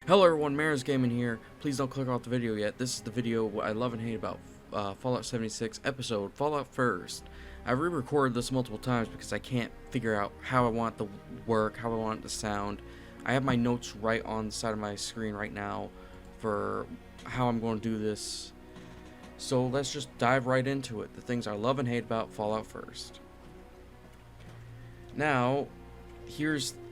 Hello everyone, Mariners Gaming here. Please don't click off the video yet. This is the video what I love and hate about Fallout 76 episode, Fallout First. I re-recorded this multiple times because I can't figure out how I want it to work, how I want it to sound. I have my notes right on the side of my screen right now for how I'm going to do this. So let's just dive right into it. The things I love and hate about Fallout First. Now,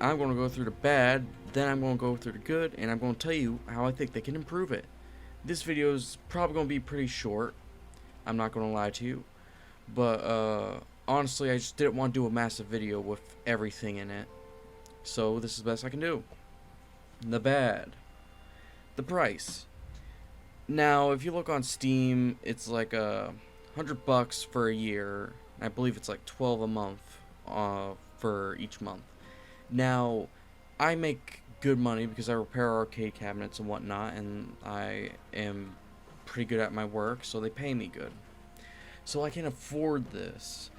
I'm going to go through the bad, then I'm going to go through the good, and I'm going to tell you how I think they can improve it. This video is probably going to be pretty short. I'm not going to lie to you. But, honestly, I just didn't want to do a massive video with everything in it. So, this is the best I can do. The bad. The price. Now, if you look on Steam, it's like $100 for a year. I believe it's like 12 a month for each month. Now, I make good money because I repair arcade cabinets and whatnot, and I am pretty good at my work, so they pay me good. So I can afford this.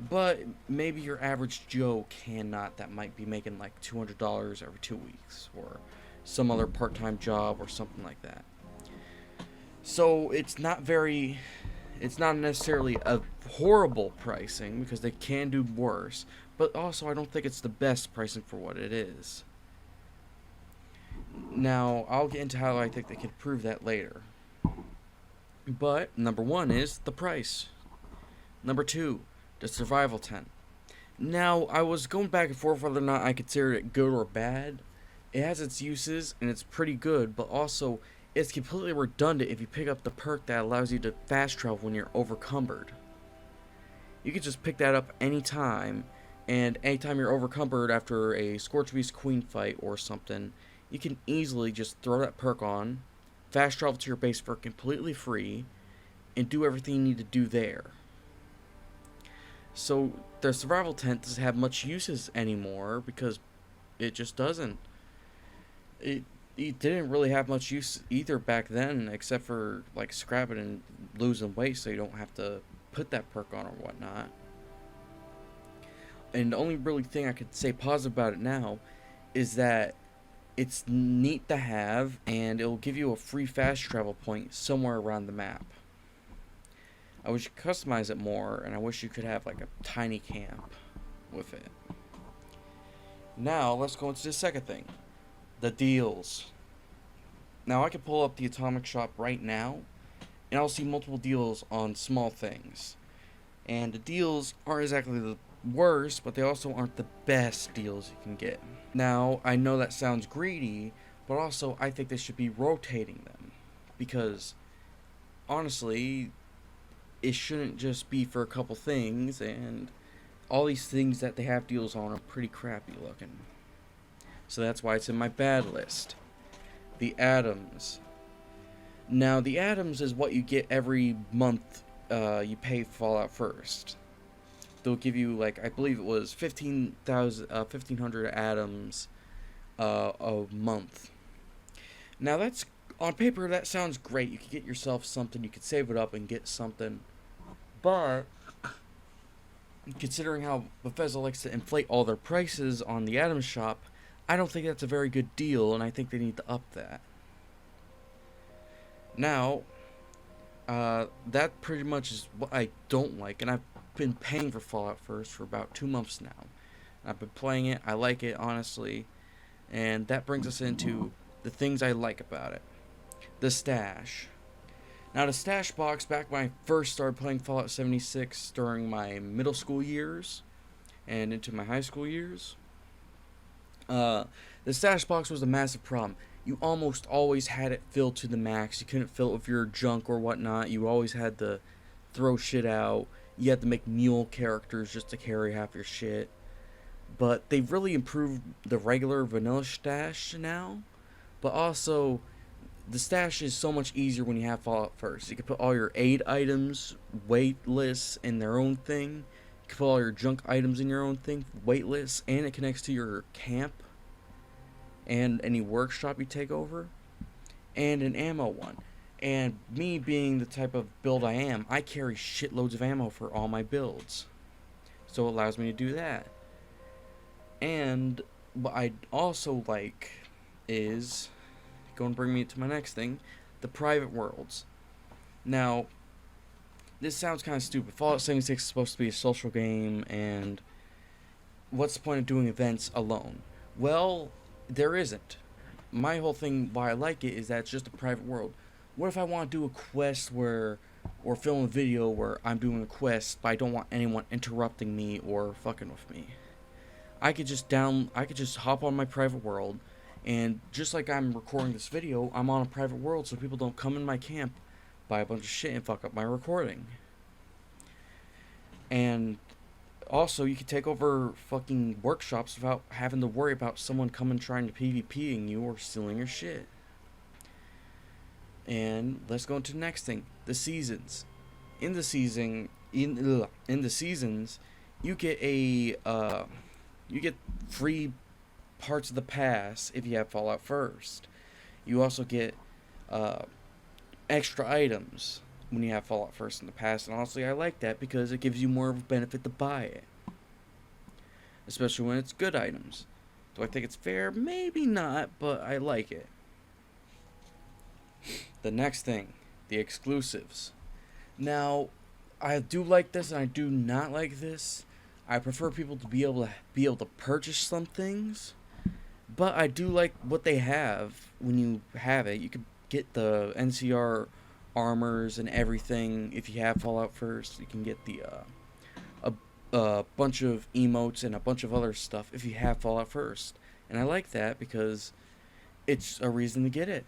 But maybe your average Joe cannot, that might be making like $200 every 2 weeks, or some other part-time job or something like that. So it's not necessarily a horrible pricing, because they can do worse, but also I don't think it's the best pricing for what it is. Now, I'll get into how I think they can prove that later. But, number one is the price. Number two, the survival tent. Now, I was going back and forth whether or not I considered it good or bad. It has its uses, and it's pretty good, but also, it's completely redundant if you pick up the perk that allows you to fast travel when you're overcumbered. You can just pick that up anytime, and anytime you're overcumbered after a Scorch Beast Queen fight or something, you can easily just throw that perk on, fast travel to your base for completely free, and do everything you need to do there. So the survival tent doesn't have much uses anymore because it just doesn't. It didn't really have much use either back then, except for like scrapping and losing weight so you don't have to put that perk on or whatnot. And the only really thing I could say positive about it now is that it's neat to have, and it'll give you a free fast travel point somewhere around the map. I wish you could customize it more, and I wish you could have like a tiny camp with it. Now let's go into the second thing. The deals. Now I can pull up the Atomic Shop right now, and I'll see multiple deals on small things. And the deals aren't exactly the worst, but they also aren't the best deals you can get. Now, I know that sounds greedy, but also I think they should be rotating them. Because, honestly, it shouldn't just be for a couple things, and all these things that they have deals on are pretty crappy looking. So that's why it's in my bad list. The atoms. Now, the atoms is what you get every month you pay Fallout First. They'll give you, like, I believe it was 1,500 atoms a month. Now, that's, on paper, that sounds great. You could get yourself something, you could save it up and get something. But, considering how Bethesda likes to inflate all their prices on the Atom Shop, I don't think that's a very good deal, and I think they need to up that. Now, that pretty much is what I don't like, and I've been paying for Fallout First for about 2 months now. I've been playing it, I like it, honestly, and that brings us into the things I like about it. The stash. Now, the stash box, back when I first started playing Fallout 76 during my middle school years and into my high school years, the stash box was a massive problem. You almost always had it filled to the max. You couldn't fill it with your junk or whatnot. You always had to throw shit out. You had to make mule characters just to carry half your shit. But they've really improved the regular vanilla stash now. But also, the stash is so much easier when you have Fallout First. You can put all your aid items, weightless, in their own thing. You can put all your junk items in your own thing, weightless, and it connects to your camp and any workshop you take over, and an ammo one. And me being the type of build I am, I carry shitloads of ammo for all my builds. So it allows me to do that. And what I also like is going to bring me to my next thing, the private worlds. Now, this sounds kind of stupid. Fallout 76 is supposed to be a social game, and what's the point of doing events alone? Well, there isn't. My whole thing why I like it is that it's just a private world. What if I want to do a quest where, or film a video where I'm doing a quest, but I don't want anyone interrupting me or fucking with me? I could just hop on my private world, and just like I'm recording this video, I'm on a private world so people don't come in my camp, buy a bunch of shit, and fuck up my recording. And also, you can take over fucking workshops without having to worry about someone coming trying to PvPing you or stealing your shit. And let's go into the next thing, the seasons. In the seasons, you get you get free parts of the pass if you have Fallout First. You also get extra items when you have Fallout First in the past, and honestly I like that because it gives you more of a benefit to buy it, especially when it's good items. Do I think it's fair? Maybe not, but I like it. The next thing, the exclusives. Now, I do like this and I do not like this. I prefer people to be able to purchase some things, but I do like what they have when you have it. You can get the NCR armors and everything if you have Fallout First. You can get the a bunch of emotes and a bunch of other stuff if you have Fallout First, and I like that because it's a reason to get it.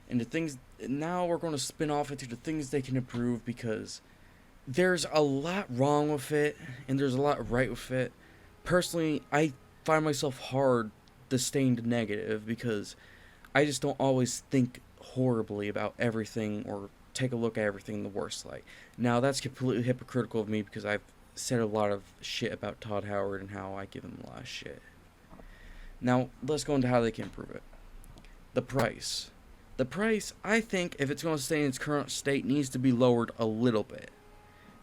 And the things, now we're going to spin off into the things they can improve, because there's a lot wrong with it and there's a lot right with it. Personally, I find myself hard to stay in the negative because I just don't always think horribly about everything or take a look at everything in the worst light. Now, that's completely hypocritical of me because I've said a lot of shit about Todd Howard and how I give him a lot of shit. Now, let's go into how they can improve it. The price. The price, I think, if it's going to stay in its current state, needs to be lowered a little bit.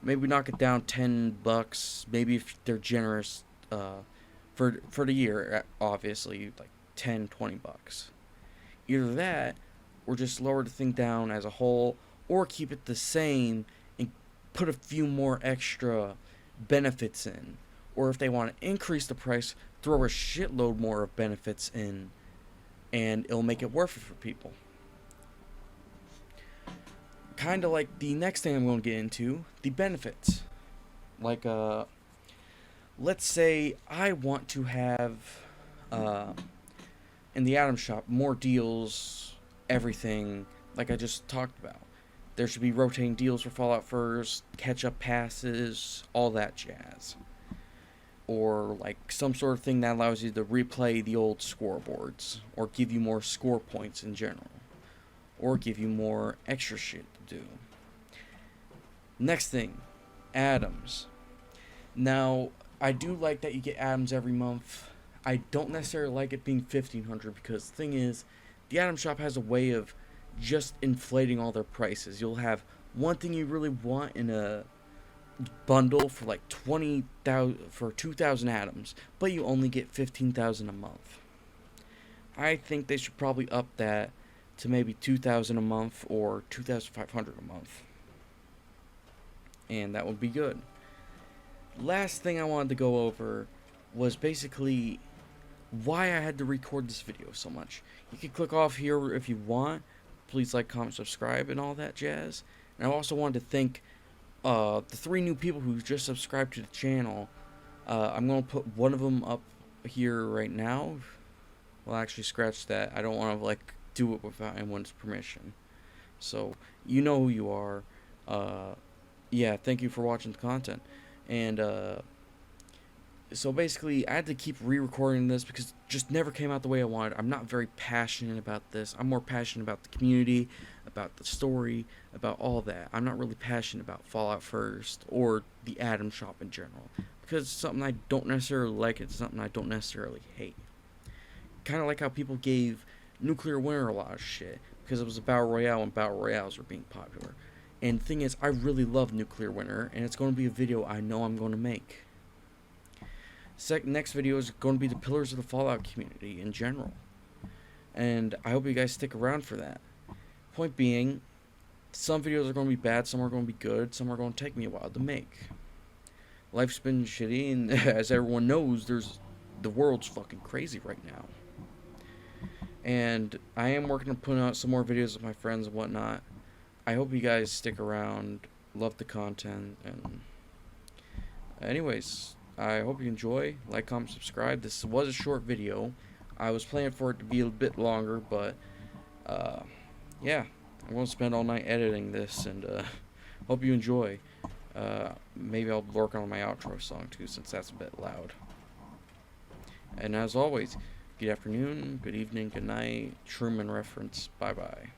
Maybe knock it down $10. Maybe if they're generous for the year, obviously, like $10-$20. Either that, or just lower the thing down as a whole, or keep it the same and put a few more extra benefits in. Or if they want to increase the price, throw a shitload more of benefits in, and it'll make it worth it for people. Kind of like the next thing I'm going to get into, the benefits. Like, let's say I want to have, in the Atom Shop, more deals, everything, like I just talked about. There should be rotating deals for Fallout First, catch-up passes, all that jazz. Or, like, some sort of thing that allows you to replay the old scoreboards, or give you more score points in general. Or give you more extra shit to do. Next thing, atoms. Now, I do like that you get atoms every month. I don't necessarily like it being 1,500 because the thing is, the Atom Shop has a way of just inflating all their prices. You'll have one thing you really want in a bundle for like 20,000 for 2,000 atoms, but you only get 15,000 a month. I think they should probably up that to maybe 2,000 a month or 2,500 a month, and that would be good. Last thing I wanted to go over was basically why I had to record this video so much. You can click off here if you want. Please like, comment, subscribe, and all that jazz. And I also wanted to thank the 3 new people who just subscribed to the channel. I'm going to put one of them up here right now. Well, actually, scratch that. I don't want to, like, do it without anyone's permission. So, you know who you are. Yeah, thank you for watching the content. And, so basically, I had to keep re-recording this because it just never came out the way I wanted. I'm not very passionate about this. I'm more passionate about the community, about the story, about all that. I'm not really passionate about Fallout First or the Atom Shop in general, because it's something I don't necessarily like. It's something I don't necessarily hate. Kind of like how people gave Nuclear Winter a lot of shit because it was a battle royale and battle royales were being popular. And the thing is, I really love Nuclear Winter, and it's going to be a video I know I'm going to make. Next video is going to be the pillars of the Fallout community in general. and I hope you guys stick around for that. Point being, some videos are going to be bad, some are going to be good, some are going to take me a while to make. Life's been shitty, and as everyone knows, the world's fucking crazy right now. And I am working on putting out some more videos with my friends and whatnot. I hope you guys stick around, love the content, and anyways, I hope you enjoy. Like, comment, subscribe. This was a short video. I was planning for it to be a bit longer, but yeah, I'm going to spend all night editing this, and hope you enjoy. Maybe I'll work on my outro song too, since that's a bit loud. And as always, good afternoon, good evening, good night. Truman reference. Bye bye.